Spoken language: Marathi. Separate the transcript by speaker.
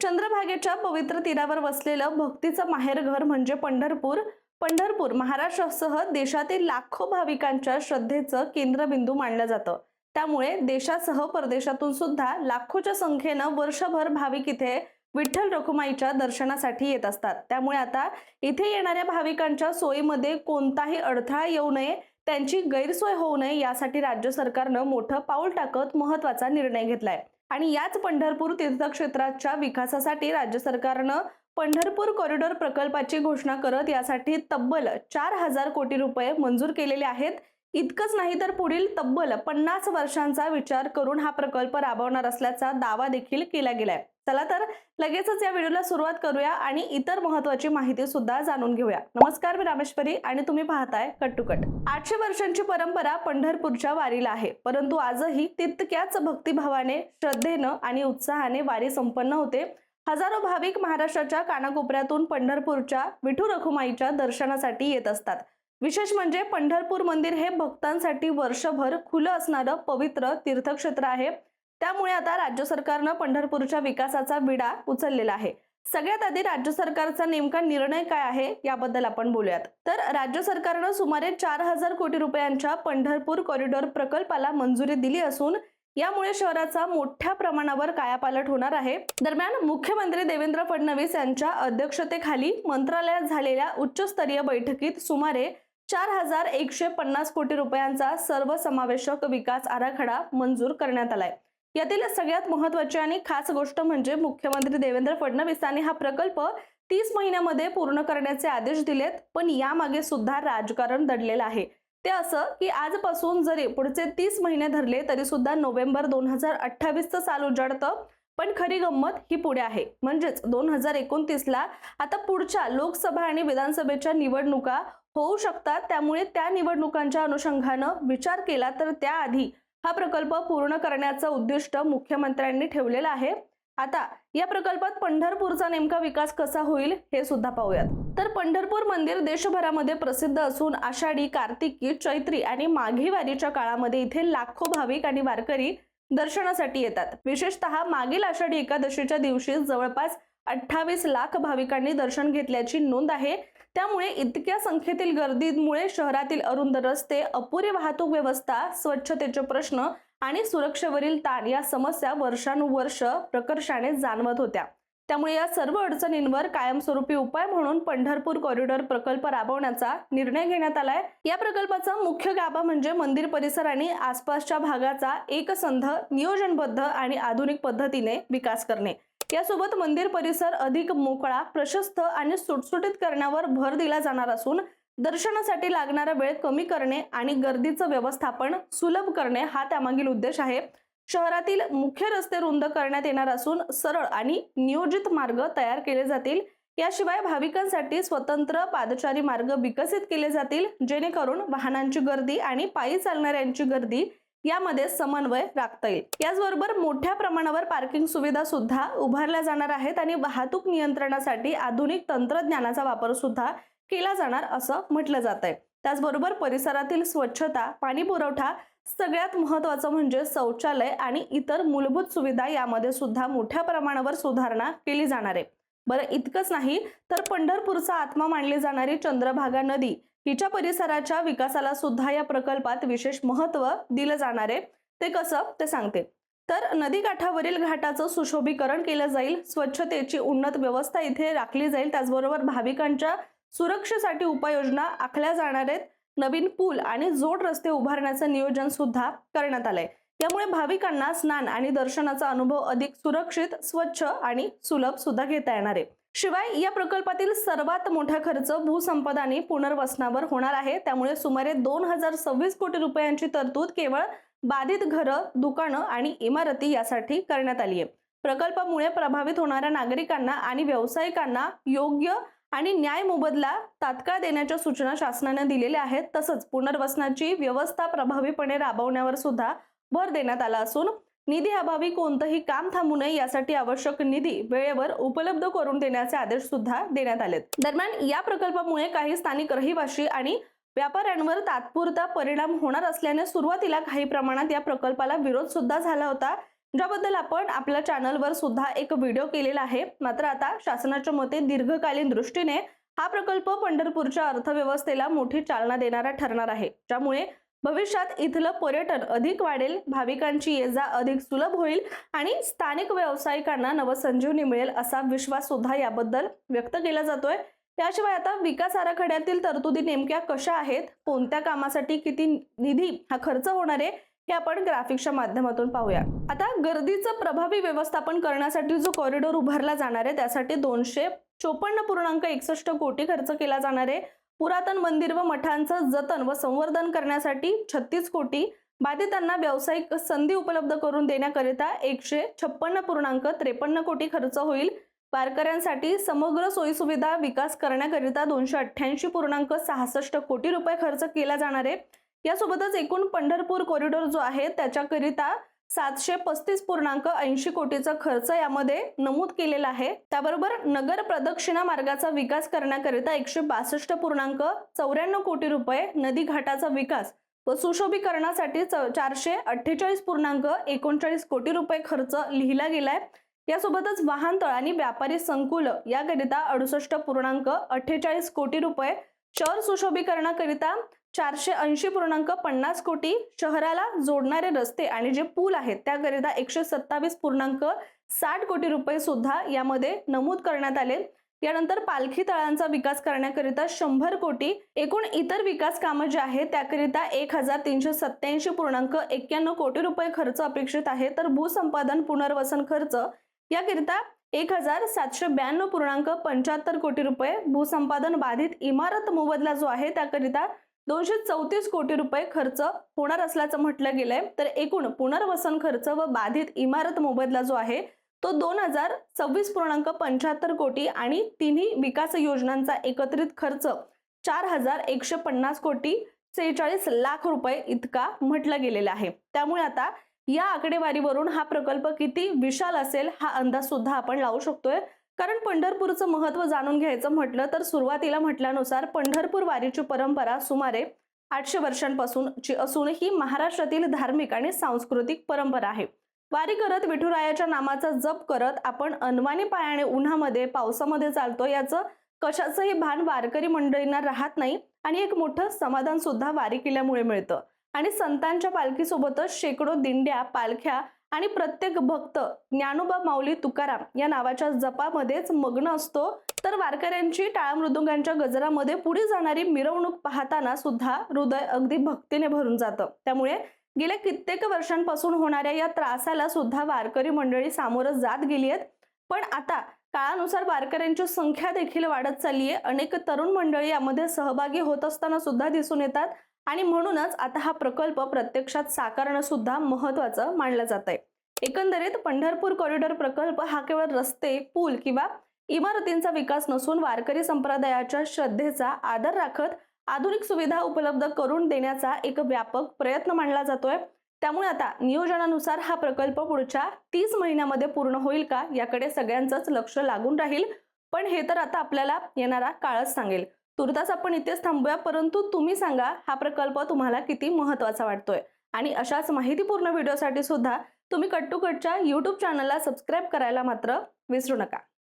Speaker 1: चंद्रभागेच्या पवित्र तीरावर वसलेलं भक्तीचं माहेरघर म्हणजे पंढरपूर. पंढरपूर महाराष्ट्रासह देशातील लाखो भाविकांच्या श्रद्धेचं केंद्रबिंदू मानलं जातं. त्यामुळे देशासह परदेशातून सुद्धा लाखोच्या संख्येनं वर्षभर भाविक इथे विठ्ठल रखुमाईच्या दर्शनासाठी येत असतात. त्यामुळे आता इथे येणाऱ्या भाविकांच्या सोयीमध्ये कोणताही अडथळा येऊ नये, त्यांची गैरसोय होऊ नये यासाठी राज्य सरकारनं मोठं पाऊल टाकत महत्त्वाचा निर्णय घेतलाय. आणि याच पंढरपूर तीर्थक्षेत्राच्या विकासासाठी राज्य सरकारनं पंढरपूर कॉरिडॉर प्रकल्पाची घोषणा करत यासाठी तब्बल 4,000 कोटी रुपये मंजूर केलेले आहेत. इतकंच नाही तर पुढील तब्बल 50 वर्षांचा विचार करून हा प्रकल्प राबवणार असल्याचा दावा देखील केला गेलाय. चला तर लगेचच या व्हिडिओला सुरुवात करूया आणि इतर महत्त्वाची माहिती सुद्धा जाणून घेऊया. नमस्कार, मी रामेश्वरी आणि तुम्ही पाहताय कट टू कट. 800 वर्षांची परंपरा पंढरपूरच्या वारीला आहे, परंतु आजही तितक्याच भक्तिभावाने, श्रद्धेनं आणि उत्साहाने वारी संपन्न होते. हजारो भाविक महाराष्ट्राच्या कानाकोपऱ्यातून पंढरपूरच्या विठू रखुमाईच्या दर्शनासाठी येत असतात. विशेष म्हणजे पंढरपूर मंदिर हे भक्तांसाठी वर्षभर खुलं असणारं पवित्र तीर्थक्षेत्र आहे. त्यामुळे आता राज्य सरकारनं पंढरपूरच्या विकासाचा विडा उचललेला आहे. सगळ्यात आधी राज्य सरकारचा नेमका निर्णय काय आहे याबद्दल आपण बोलूयात. तर राज्य सरकारनं सुमारे 4,000 कोटी रुपयांच्या पंढरपूर कॉरिडॉर प्रकल्पाला मंजुरी दिली असून यामुळे शहराचा मोठ्या प्रमाणावर कायापालट होणार आहे. दरम्यान मुख्यमंत्री देवेंद्र फडणवीस यांच्या अध्यक्षतेखाली मंत्रालयात झालेल्या उच्चस्तरीय बैठकीत सुमारे 4,150 कोटी रुपयांचा सर्वसमावेशक विकास आराखडा मंजूर करण्यात आलाय. यातील सगळ्यात महत्त्वाची आणि खास गोष्ट म्हणजे मुख्यमंत्री देवेंद्र फडणवीसांनी हा प्रकल्प 30 महिन्यामध्ये पूर्ण करण्याचे आदेश दिलेत. पण यामागे सुद्धा राजकारण दडलेलं आहे. ते असं की आजपासून जरी पुढचे 30 महिने धरले तरी सुद्धा नोव्हेंबर 2028 साल उजाडतं. पण खरी गंमत ही पुढे आहे, म्हणजेच 2029ला आता पुढच्या लोकसभा आणि विधानसभेच्या निवडणुका होऊ शकतात. त्यामुळे त्या निवडणुकांच्या अनुषंगानं विचार केला तर त्याआधी हा प्रकल्प पूर्ण करण्याचं उद्दिष्ट मुख्यमंत्र्यांनी ठेवलेलं आहे. आता या प्रकल्पात पंढरपूरचा नेमका विकास कसा होईल हे सुद्धा पाहूयात. तर पंढरपूर मंदिर देशभरामध्ये प्रसिद्ध असून आषाढी, कार्तिकी, चैत्री आणि माघी वारीच्या काळामध्ये इथे लाखो भाविक आणि वारकरी दर्शनासाठी येतात. विशेषतः मागील आषाढी एकादशीच्या दिवशी जवळपास 28 लाख भाविकांनी दर्शन घेतल्याची नोंद आहे. त्यामुळे इतक्या संख्येतील गर्दीमुळे शहरातील अरुंद रस्ते, अपुरी वाहतूक व्यवस्था, स्वच्छतेचे प्रश्न आणि सुरक्षेवरील ताण या समस्या वर्षानुवर्ष प्रकर्षाने जाणवत होत्या. त्यामुळे या सर्व अडचणींवर कायमस्वरूपी उपाय म्हणून पंढरपूर कॉरिडॉर प्रकल्प राबवण्याचा निर्णय घेण्यात आलाय. या प्रकल्पाचा मुख्य गाभा म्हणजे मंदिर परिसर आणि आसपासच्या भागाचा एकसंध, नियोजनबद्ध आणि आधुनिक पद्धतीने विकास करणे. यासोबत मंदिर परिसर अधिक मोकळा, प्रशस्त आणि सुटसुटीत करण्यावर भर दिला जाणार असून दर्शनासाठी लागणारा वेळ कमी करणे आणि गर्दीचं व्यवस्थापन सुलभ करणे हा त्यामागील उद्देश आहे. शहरातील मुख्य रस्ते रुंद करण्यात येणार असून सरळ आणि नियोजित मार्ग तयार केले जातील. याशिवाय भाविकांसाठी स्वतंत्र पादचारी मार्ग विकसित केले जातील, जेणेकरून वाहनांची गर्दी आणि पायी चालणाऱ्यांची गर्दी यामध्ये समन्वय राखता येईल. याचबरोबर मोठ्या प्रमाणावर पार्किंग सुविधा सुद्धा उभारल्या जाणार आहेत आणि वाहतूक नियंत्रणासाठी आधुनिक तंत्रज्ञानाचा वापर सुद्धा केला जाणार असं म्हटलं जात आहे. त्याचबरोबर परिसरातील स्वच्छता, पाणी पुरवठा, सगळ्यात महत्त्वाचं म्हणजे शौचालय आणि इतर मूलभूत सुविधा यामध्ये सुद्धा मोठ्या प्रमाणावर सुधारणा केली जाणार आहे. बरं, इतकंच नाही तर पंढरपूरचा आत्मा मानली जाणारी चंद्रभागा नदी हिच्या परिसराच्या विकासाला सुद्धा या प्रकल्पात विशेष महत्त्व दिलं जाणार आहे. ते कसं ते सांगते. तर नदीकाठावरील घाटाचं सुशोभीकरण केलं जाईल, स्वच्छतेची उन्नत व्यवस्था इथे राखली जाईल. त्याचबरोबर भाविकांच्या सुरक्षेसाठी उपाययोजना आखल्या जाणार आहेत. नवीन पूल आणि जोड रस्ते उभारण्याचं नियोजन सुद्धा करण्यात आलंय. यामुळे भाविकांना स्नान आणि दर्शनाचा अनुभव अधिक सुरक्षित, स्वच्छ आणि सुलभ सुद्धा घेता येणार आहे. शिवाय या प्रकल्पातील सर्वात मोठा खर्च भूसंपदा आणि पुनर्वसनावर होणार आहे. त्यामुळे सुमारे 2026 कोटी रुपयांची तरतूद केवळ बाधित घरं, दुकानं आणि इमारती यासाठी करण्यात आली आहे. प्रकल्पामुळे प्रभावित होणाऱ्या नागरिकांना आणि व्यावसायिकांना योग्य आणि न्याय मोबदला तात्काळ देण्याच्या सूचना शासनाने दिलेल्या आहेत. तसंच पुनर्वसनाची व्यवस्था प्रभावीपणे राबवण्यावर सुद्धा भर देण्यात आला असून निधी अभावी कोणतंही काम थांबू नये यासाठी आवश्यक निधी वेळेवर उपलब्ध करून देण्याचे आदेश सुद्धा देण्यात आलेत. दरम्यान या प्रकल्पामुळे काही स्थानिक रहिवासी आणि व्यापाऱ्यांवर तात्पुरता परिणाम होणार असल्याने सुरुवातीला काही प्रमाणात या प्रकल्पाला विरोध सुद्धा झाला होता. ज्याबद्दल आपण आपल्या चॅनलवर सुद्धा एक व्हिडिओ केलेला आहे। मात्र आता शासनाच्या मते दीर्घकालीन दृष्टीने हा प्रकल्प पंढरपूरच्या अर्थव्यवस्थेला मोठी चालना देणारा ठरणार आहे, ज्यामुळे भविष्यात इथलं पर्यटन अधिक वाढेल, भाविकांची ये-जा अधिक सुलभ होईल आणि स्थानिक व्यावसायिकांना नवसंजीवनी मिळेल असा विश्वास सुद्धा याबद्दल व्यक्त केला जातोय। त्याशिवाय आता विकास आराखड्यातील तरतुदी नेमक्या कशा आहेत, कोणत्या कामासाठी किती निधी हा खर्च होणार आहे हे आपण ग्राफिक्सच्या माध्यमातून पाहूया। आता गर्दीचं प्रभावी व्यवस्थापन करण्यासाठी जो कॉरिडॉर उभारला जाणार आहे त्यासाठी 254.61 कोटी खर्च केला जाणार आहे। पुरातन मंदिर व मठांचं जतन व संवर्धन करण्यासाठी 36 कोटी, बाधितांना व्यावसायिक संधी उपलब्ध करून देण्याकरिता 156.53 कोटी खर्च होईल। वारकऱ्यांसाठी समग्र सोयीसुविधा विकास करण्याकरिता 288.66 कोटी रुपये खर्च केला जाणार आहे। यासोबतच एकूण पंढरपूर कॉरिडॉर जो आहे त्याच्याकरिता 735.80 कोटीचा खर्च यामध्ये नमूद केलेला आहे। त्याबरोबर नगर प्रदक्षिणा मार्गाचा विकास करण्याकरिता 162.94 कोटी रुपये, नदी घाटाचा विकास व सुशोभीकरणासाठी 448.39 कोटी रुपये खर्च लिहिला गेलाय। यासोबतच वाहनतळ आणि व्यापारी संकुल याकरिता 68.48 कोटी रुपये, शहर सुशोभीकरणाकरिता 480.50 कोटी, शहराला जोडणारे रस्ते आणि जे पूल आहेत त्याकरिता 127.60 कोटी रुपये सुद्धा यामध्ये नमूद करण्यात आले। यानंतर पालखी तळांचा विकास करण्याकरिता 100 कोटी, एकूण इतर विकास कामे जे आहेत त्याकरिता 1387.91 कोटी रुपये खर्च अपेक्षित आहे। तर भूसंपादन पुनर्वसन खर्च याकरिता 1792.75 कोटी रुपये, भूसंपादन बाधित इमारत मोबदला जो आहे त्याकरिता 234 कोटी रुपये खर्च होणार असल्याचं म्हटलं गेलंय। तर एकूण पुनर्वसन खर्च व बाधित इमारत मोबदला जो आहे तो 2026.75 कोटी आणि तिन्ही विकास योजनांचा एकत्रित खर्च 4150 कोटी 46 लाख रुपये इतका म्हटलं गेलेला आहे। त्यामुळे आता या आकडेवारीवरून हा प्रकल्प किती विशाल असेल हा अंदाज सुद्धा आपण लावू शकतोय। कारण पंढरपूरचं महत्त्व जाणून घ्यायचं म्हटलं तर सुरुवातीला म्हटल्यानुसार पंढरपूर वारीची परंपरा सुमारे 800 वर्षांपासूनची असून ही महाराष्ट्रातील धार्मिक आणि सांस्कृतिक परंपरा आहे। वारी करत विठुरायाच्या नामाचा जप करत आपण अनवाणी पायाने उन्हामध्ये पावसामध्ये चालतो, याचं कशाचंही भान वारकरी मंडळींना राहत नाही आणि एक मोठं समाधान सुद्धा वारी केल्यामुळे मिळतं। आणि संतांच्या पालखीसोबतच शेकडो दिंड्या, पालख्या आणि प्रत्येक भक्त ज्ञानोबा माऊली तुकाराम या नावाच्या जपामध्येच मग्न असतो। तर वारकऱ्यांची टाळ मृदुंगांच्या गजरामध्ये पुढे जाणारी मिरवणूक पाहताना सुद्धा हृदय अगदी भक्तीने भरून जातं। त्यामुळे गेल्या कित्येक वर्षांपासून होणाऱ्या या त्रासाला सुद्धा वारकरी मंडळी सामोरं जात गेली आहेत। पण आता काळानुसार वारकऱ्यांची संख्या देखील वाढत चालली आहे। अनेक तरुण मंडळी यामध्ये सहभागी होत असताना सुद्धा दिसून येतात आणि म्हणूनच आता हा प्रकल्प प्रत्यक्षात साकारणं सुद्धा महत्त्वाचं मानलं जात आहे। एकंदरीत पंढरपूर कॉरिडॉर प्रकल्प हा केवळ रस्ते, पूल किंवा इमारतींचा विकास नसून वारकरी संप्रदायाच्या श्रद्धेचा आदर राखत आधुनिक सुविधा उपलब्ध करून देण्याचा एक व्यापक प्रयत्न मानला जातोय। त्यामुळे आता नियोजनानुसार हा प्रकल्प पुढच्या 30 महिन्यामध्ये पूर्ण होईल का याकडे सगळ्यांचंच लक्ष लागून राहील। पण हे तर आता आपल्याला येणारा काळच सांगेल। तुर्तास आपण इथेच थांबूया, परंतु तुम्ही सांगा हा प्रकल्प तुम्हाला किती महत्त्वाचा वाटतोय आणि अशाच माहितीपूर्ण व्हिडिओसाठी सुद्धा तुम्ही कट टू कटच्या YouTube चॅनलला सबस्क्राइब करायला मात्र विसरू नका।